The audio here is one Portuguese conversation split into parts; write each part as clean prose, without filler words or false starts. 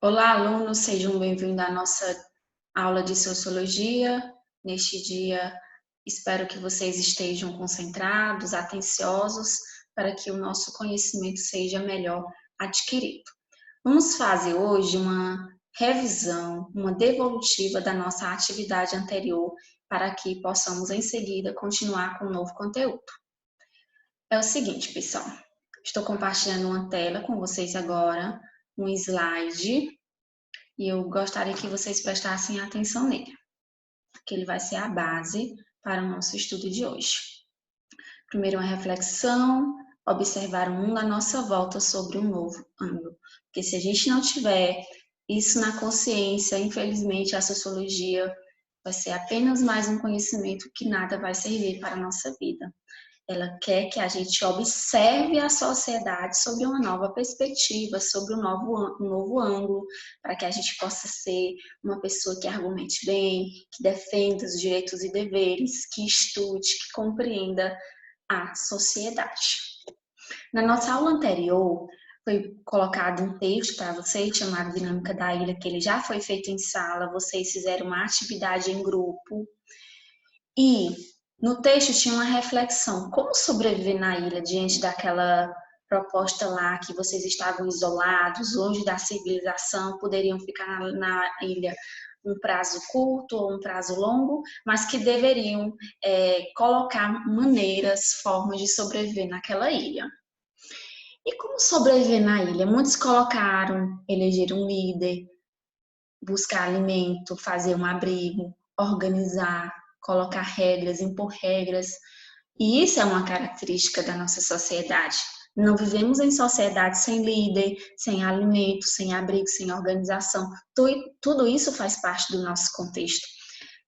Olá, alunos, sejam bem-vindos à nossa aula de Sociologia. Neste dia, espero que vocês estejam concentrados, atenciosos, para que o nosso conhecimento seja melhor adquirido. Vamos fazer hoje uma revisão, uma devolutiva da nossa atividade anterior, para que possamos, em seguida, continuar com um novo conteúdo. É o seguinte, pessoal, estou compartilhando uma tela com vocês agora, um slide, e eu gostaria que vocês prestassem atenção nele, que ele vai ser a base para o nosso estudo de hoje. Primeiro, uma reflexão, observar o mundo à nossa volta sobre um novo ângulo. Porque se a gente não tiver isso na consciência, infelizmente a sociologia vai ser apenas mais um conhecimento que nada vai servir para a nossa vida. Ela quer que a gente observe a sociedade sob uma nova perspectiva, sobre um novo ângulo, para que a gente possa ser uma pessoa que argumente bem, que defenda os direitos e deveres, que estude, que compreenda a sociedade. Na nossa aula anterior, foi colocado um texto para vocês chamado Dinâmica da Ilha, que ele já foi feito em sala, vocês fizeram uma atividade em grupo, e no texto tinha uma reflexão: como sobreviver na ilha diante daquela proposta lá que vocês estavam isolados, longe da civilização, poderiam ficar na ilha um prazo curto ou um prazo longo, mas que deveriam colocar maneiras, formas de sobreviver naquela ilha. E como sobreviver na ilha? Muitos colocaram eleger um líder, buscar alimento, fazer um abrigo, organizar, colocar regras, impor regras. E isso é uma característica da nossa sociedade. Não vivemos em sociedade sem líder, sem alimento, sem abrigo, sem organização. Tudo isso faz parte do nosso contexto.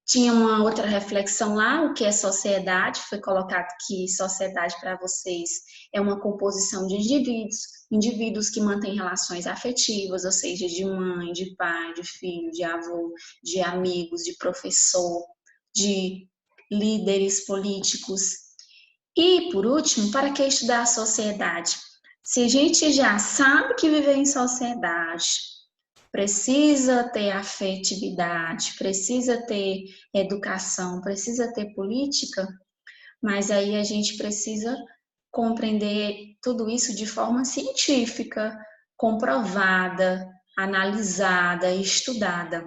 Tinha uma outra reflexão lá, o que é sociedade? Foi colocado que sociedade para vocês é uma composição de indivíduos que mantêm relações afetivas, ou seja, de mãe, de pai, de filho, de avô, de amigos, de professor, de líderes políticos. E, por último, para que estudar a sociedade? Se a gente já sabe que viver em sociedade precisa ter afetividade, precisa ter educação, precisa ter política, mas aí a gente precisa compreender tudo isso de forma científica, comprovada, analisada, estudada.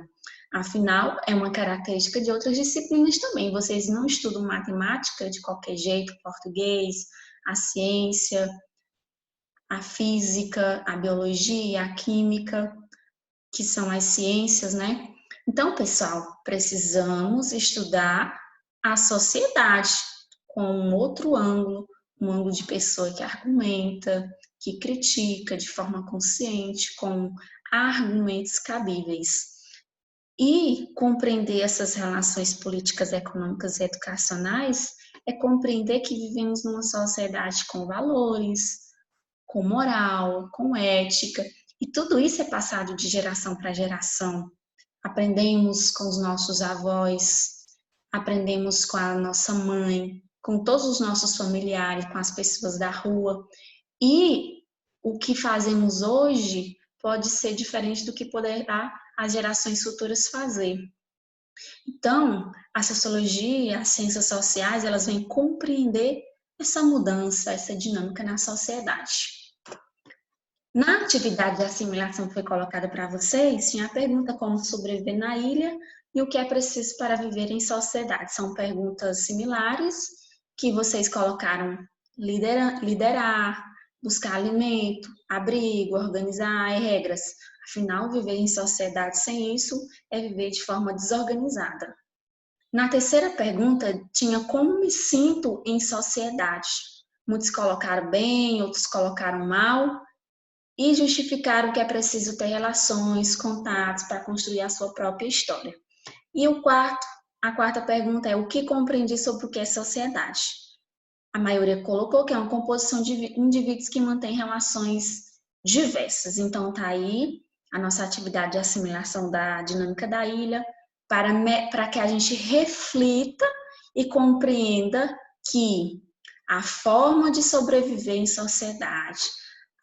Afinal, é uma característica de outras disciplinas também. Vocês não estudam matemática de qualquer jeito, português, a ciência, a física, a biologia, a química, que são as ciências, né? Então, pessoal, precisamos estudar a sociedade com um outro ângulo, um ângulo de pessoa que argumenta, que critica de forma consciente, com argumentos cabíveis. E compreender essas relações políticas, econômicas e educacionais é compreender que vivemos numa sociedade com valores, com moral, com ética, e tudo isso é passado de geração para geração. Aprendemos com os nossos avós, aprendemos com a nossa mãe, com todos os nossos familiares, com as pessoas da rua. E o que fazemos hoje pode ser diferente do que poderá as gerações futuras fazer. Então, a sociologia, as ciências sociais, elas vêm compreender essa mudança, essa dinâmica na sociedade. Na atividade de assimilação que foi colocada para vocês, tinha a pergunta como sobreviver na ilha e o que é preciso para viver em sociedade. São perguntas similares que vocês colocaram: liderar, buscar alimento, abrigo, organizar regras. Afinal, viver em sociedade sem isso é viver de forma desorganizada. Na terceira pergunta, tinha como me sinto em sociedade. Muitos colocaram bem, outros colocaram mal, e justificaram que é preciso ter relações, contatos para construir a sua própria história. E a quarta pergunta é: o que compreendi sobre o que é sociedade? A maioria colocou que é uma composição de indivíduos que mantêm relações diversas. Então, está aí a nossa atividade de assimilação da dinâmica da ilha, para que a gente reflita e compreenda que a forma de sobreviver em sociedade,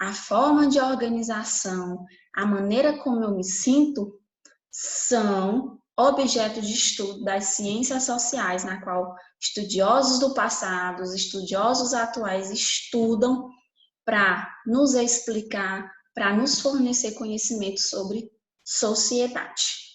a forma de organização, a maneira como eu me sinto, são objeto de estudo das ciências sociais, na qual estudiosos do passado, os estudiosos atuais estudam para nos explicar, para nos fornecer conhecimento sobre sociedade.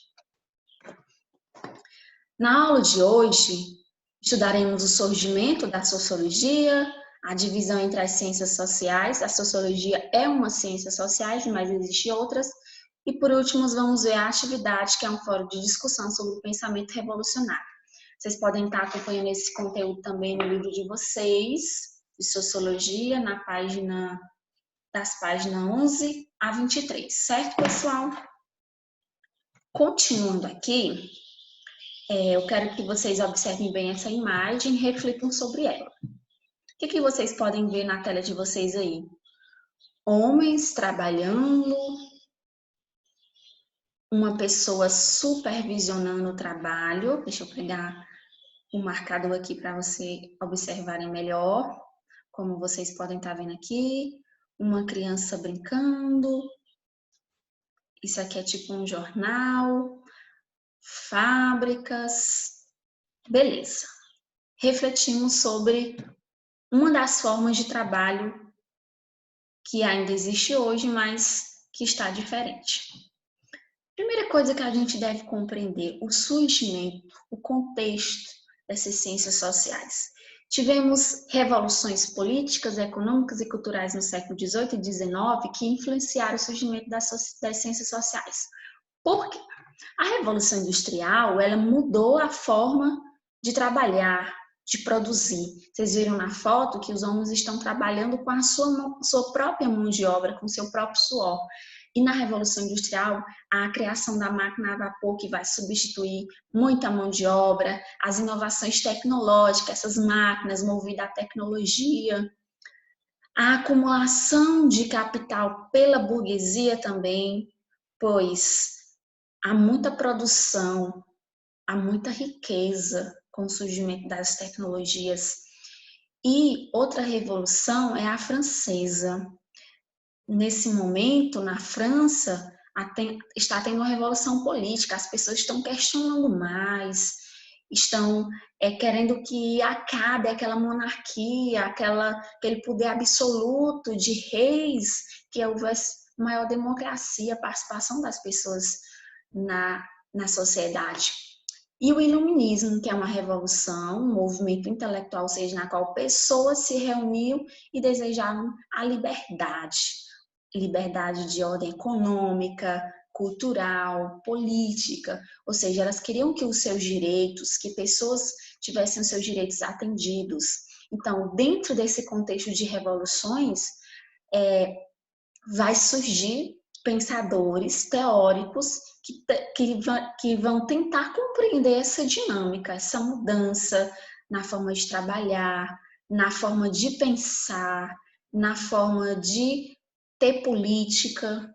Na aula de hoje, estudaremos o surgimento da sociologia, a divisão entre as ciências sociais. A sociologia é uma ciência sociais, mas existem outras. E, por último, vamos ver a atividade, que é um fórum de discussão sobre o pensamento revolucionário. Vocês podem estar acompanhando esse conteúdo também no livro de vocês, de sociologia, das páginas 11 a 23, certo, pessoal? Continuando aqui, eu quero que vocês observem bem essa imagem e reflitam sobre ela. O que vocês podem ver na tela de vocês aí? Homens trabalhando, uma pessoa supervisionando o trabalho. Deixa eu pegar o marcador aqui para vocês observarem melhor, como vocês podem estar vendo aqui. Uma criança brincando. Isso aqui é tipo um jornal. Fábricas. Beleza. Refletimos sobre uma das formas de trabalho que ainda existe hoje, mas que está diferente. Primeira coisa que a gente deve compreender, o surgimento, o contexto dessas ciências sociais. Tivemos revoluções políticas, econômicas e culturais no século XVIII e XIX que influenciaram o surgimento das ciências sociais. Por quê? A Revolução Industrial, ela mudou a forma de trabalhar, de produzir. Vocês viram na foto que os homens estão trabalhando com a sua própria mão de obra, com seu próprio suor. E na Revolução Industrial, a criação da máquina a vapor, que vai substituir muita mão de obra, as inovações tecnológicas, essas máquinas movidas à tecnologia, a acumulação de capital pela burguesia também, pois há muita produção, há muita riqueza com o surgimento das tecnologias. E outra revolução é a francesa. Nesse momento, na França, está tendo uma revolução política, as pessoas estão questionando mais, estão querendo que acabe aquela monarquia, aquele poder absoluto de reis, que houvesse maior democracia, participação das pessoas na sociedade. E o iluminismo, que é uma revolução, um movimento intelectual, ou seja, na qual pessoas se reuniam e desejavam a liberdade. Liberdade de ordem econômica, cultural, política, ou seja, elas queriam que os seus direitos, que pessoas tivessem os seus direitos atendidos. Então, dentro desse contexto de revoluções, vai surgir pensadores teóricos que vão tentar compreender essa dinâmica, essa mudança na forma de trabalhar, na forma de pensar, na forma de ter política.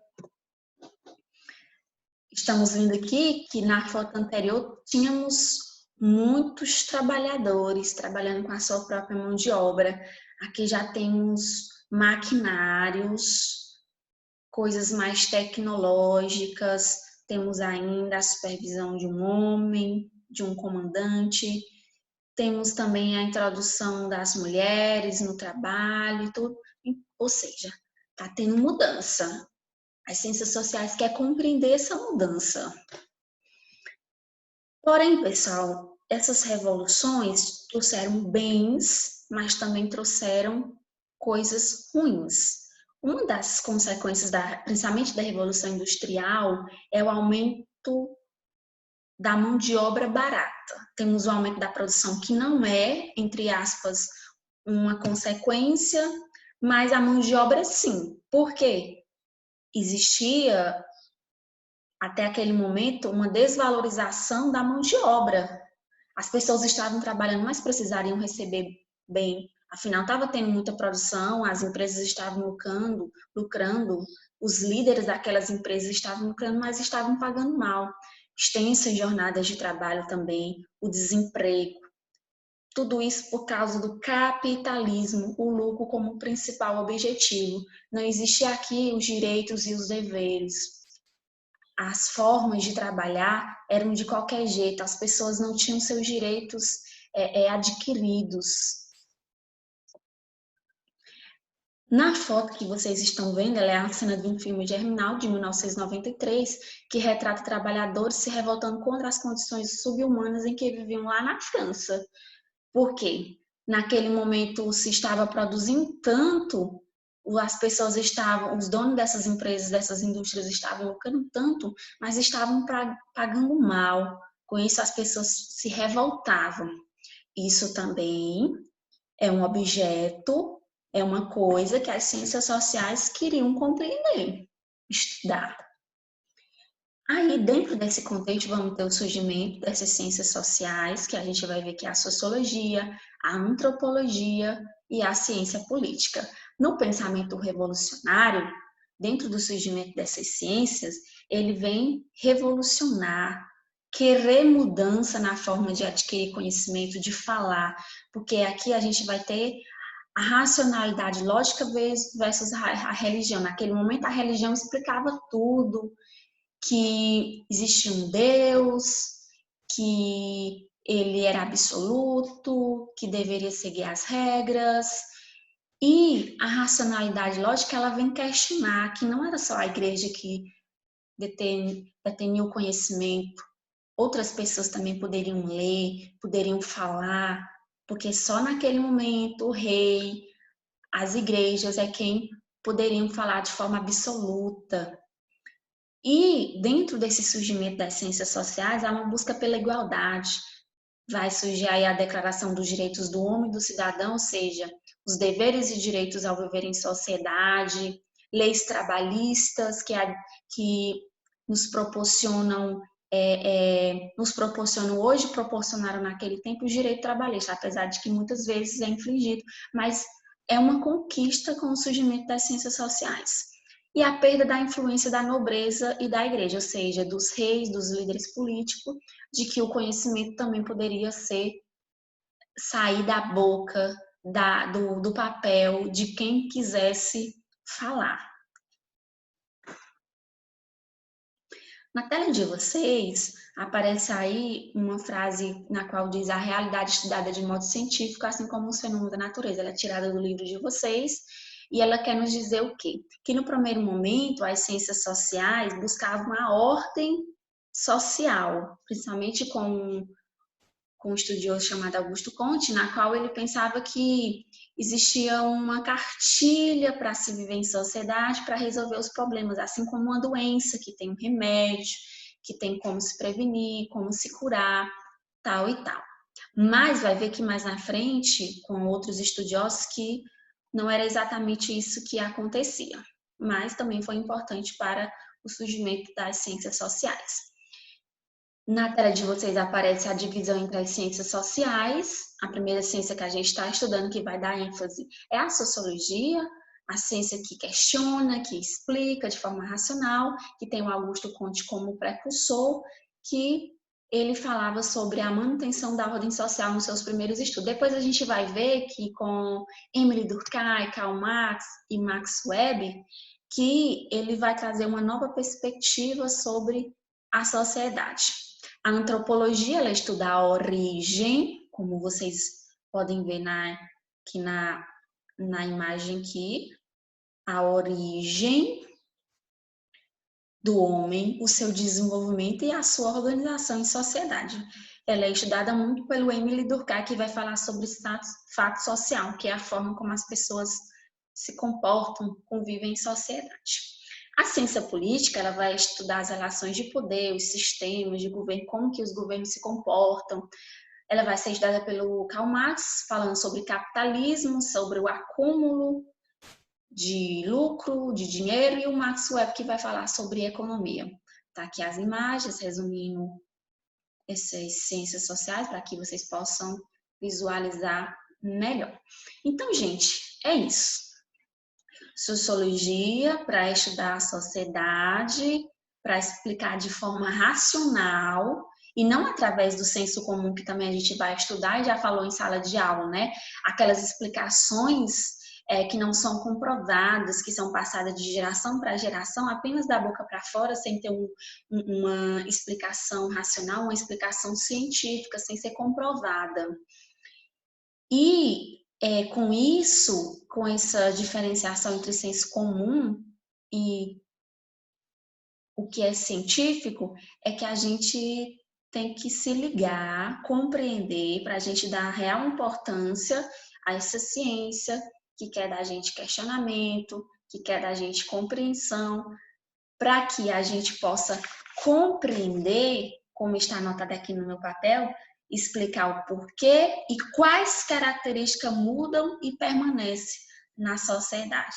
Estamos vendo aqui que na foto anterior tínhamos muitos trabalhadores trabalhando com a sua própria mão de obra. Aqui já temos maquinários, coisas mais tecnológicas, temos ainda a supervisão de um homem, de um comandante, temos também a introdução das mulheres no trabalho, tudo. Ou seja, está tendo mudança. As ciências sociais querem compreender essa mudança. Porém, pessoal, essas revoluções trouxeram bens, mas também trouxeram coisas ruins. Uma das consequências, principalmente da Revolução Industrial, é o aumento da mão de obra barata. Temos o aumento da produção, que não é, entre aspas, uma consequência, mas a mão de obra sim. Por quê? Existia, até aquele momento, uma desvalorização da mão de obra. As pessoas estavam trabalhando, mas precisariam receber bem. Afinal, estava tendo muita produção, as empresas estavam lucrando, os líderes daquelas empresas estavam lucrando, mas estavam pagando mal. Extensas jornadas de trabalho também, o desemprego. Tudo isso por causa do capitalismo, o lucro como principal objetivo. Não existia aqui os direitos e os deveres. as formas de trabalhar eram de qualquer jeito, as pessoas não tinham seus direitos adquiridos. Na foto que vocês estão vendo, ela é a cena de um filme Germinal, de 1993, que retrata trabalhadores se revoltando contra as condições subhumanas em que viviam lá na França. Por quê? Naquele momento se estava produzindo tanto, as pessoas estavam, os donos dessas empresas, dessas indústrias estavam lucrando tanto, mas estavam pagando mal. Com isso as pessoas se revoltavam. Isso também é um objeto, é uma coisa que as ciências sociais queriam compreender, estudar. Aí, dentro desse contexto, vamos ter o surgimento dessas ciências sociais, que a gente vai ver que é a sociologia, a antropologia e a ciência política. No pensamento revolucionário, dentro do surgimento dessas ciências, ele vem revolucionar, querer mudança na forma de adquirir conhecimento, de falar, porque aqui a gente vai ter a racionalidade lógica versus a religião. Naquele momento, a religião explicava tudo, que existia um Deus, que ele era absoluto, que deveria seguir as regras. E a racionalidade lógica, ela vem questionar que não era só a igreja que detinha o conhecimento, outras pessoas também poderiam ler, poderiam falar, porque só naquele momento o rei, as igrejas é quem poderiam falar de forma absoluta. E dentro desse surgimento das ciências sociais, há uma busca pela igualdade. Vai surgir aí a Declaração dos Direitos do Homem e do Cidadão, ou seja, os deveres e direitos ao viver em sociedade, leis trabalhistas que nos proporcionam hoje, proporcionaram naquele tempo o direito trabalhista, apesar de que muitas vezes é infringido, mas é uma conquista com o surgimento das ciências sociais. E a perda da influência da nobreza e da igreja, ou seja, dos reis, dos líderes políticos, de que o conhecimento também poderia sair da boca, do papel de quem quisesse falar. Na tela de vocês, aparece aí uma frase na qual diz: a realidade estudada de modo científico, assim como os fenômenos da natureza. Ela é tirada do livro de vocês e ela quer nos dizer o quê? Que no primeiro momento, as ciências sociais buscavam a ordem social, principalmente com um estudioso chamado Augusto Comte, na qual ele pensava que existia uma cartilha para se viver em sociedade, para resolver os problemas, assim como uma doença que tem um remédio, que tem como se prevenir, como se curar, tal e tal. Mas vai ver que mais na frente, com outros estudiosos, que não era exatamente isso que acontecia, mas também foi importante para o surgimento das ciências sociais. Na tela de vocês aparece a divisão entre as ciências sociais. A primeira ciência que a gente está estudando, que vai dar ênfase, é a sociologia, a ciência que questiona, que explica de forma racional, que tem o Augusto Comte como precursor, que ele falava sobre a manutenção da ordem social nos seus primeiros estudos. Depois a gente vai ver que com Émile Durkheim, Karl Marx e Max Weber, que ele vai trazer uma nova perspectiva sobre a sociedade. A antropologia, ela estuda a origem, como vocês podem ver aqui na imagem aqui, a origem do homem, o seu desenvolvimento e a sua organização em sociedade. Ela é estudada muito pelo Émile Durkheim, que vai falar sobre fato social, que é a forma como as pessoas se comportam, convivem em sociedade. A ciência política, ela vai estudar as relações de poder, os sistemas de governo, como que os governos se comportam. Ela vai ser estudada pelo Karl Marx, falando sobre capitalismo, sobre o acúmulo de lucro, de dinheiro, e o Max Weber, que vai falar sobre economia. Tá aqui as imagens, resumindo essas ciências sociais, para que vocês possam visualizar melhor. Então, gente, é isso. Sociologia para estudar a sociedade, para explicar de forma racional e não através do senso comum, que também a gente vai estudar e já falou em sala de aula, né? Aquelas explicações que não são comprovadas, que são passadas de geração para geração, apenas da boca para fora, sem ter uma explicação racional, uma explicação científica, sem ser comprovada. E com isso, com essa diferenciação entre senso comum e o que é científico, é que a gente tem que se ligar, compreender, para a gente dar real importância a essa ciência que quer da gente questionamento, que quer da gente compreensão, para que a gente possa compreender, como está anotado aqui no meu papel, explicar o porquê e quais características mudam e permanecem na sociedade.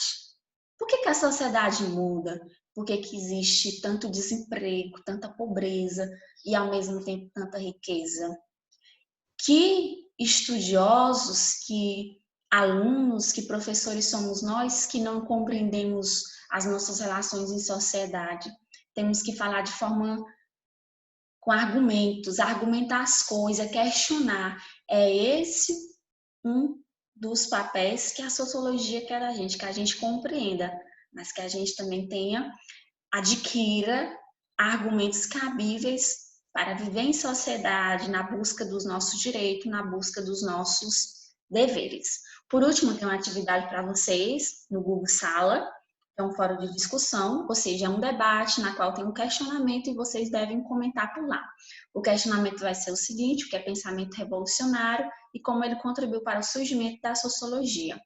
Por que a sociedade muda? Por que existe tanto desemprego, tanta pobreza e, ao mesmo tempo, tanta riqueza? Que estudiosos, que alunos, que professores somos nós que não compreendemos as nossas relações em sociedade? Temos que falar de forma com argumentos, argumentar as coisas, questionar. É esse um dos papéis que a sociologia quer da gente, que a gente compreenda, mas que a gente também adquira argumentos cabíveis para viver em sociedade, na busca dos nossos direitos, na busca dos nossos deveres. Por último, tem uma atividade para vocês no Google Sala, é um fórum de discussão, ou seja, é um debate na qual tem um questionamento e vocês devem comentar por lá. O questionamento vai ser o seguinte: o que é pensamento revolucionário e como ele contribuiu para o surgimento da sociologia.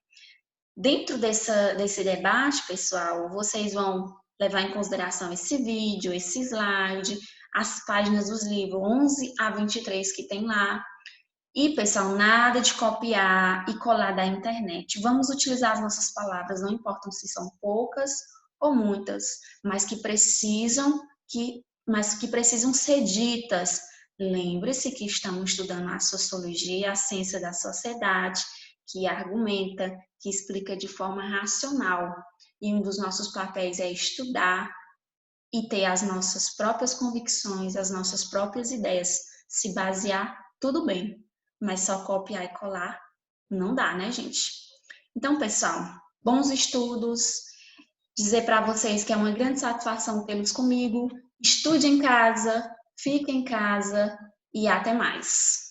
Dentro desse debate, pessoal, vocês vão levar em consideração esse vídeo, esse slide, as páginas dos livros 11 a 23 que tem lá. E, pessoal, nada de copiar e colar da internet. Vamos utilizar as nossas palavras, não importam se são poucas ou muitas, mas que precisam ser ditas. Lembre-se que estamos estudando a sociologia, a ciência da sociedade, que argumenta, que explica de forma racional. E um dos nossos papéis é estudar e ter as nossas próprias convicções, as nossas próprias ideias. Se basear, tudo bem, mas só copiar e colar não dá, né, gente? Então, pessoal, bons estudos. Dizer para vocês que é uma grande satisfação tê-los comigo. Estude em casa, fique em casa e até mais.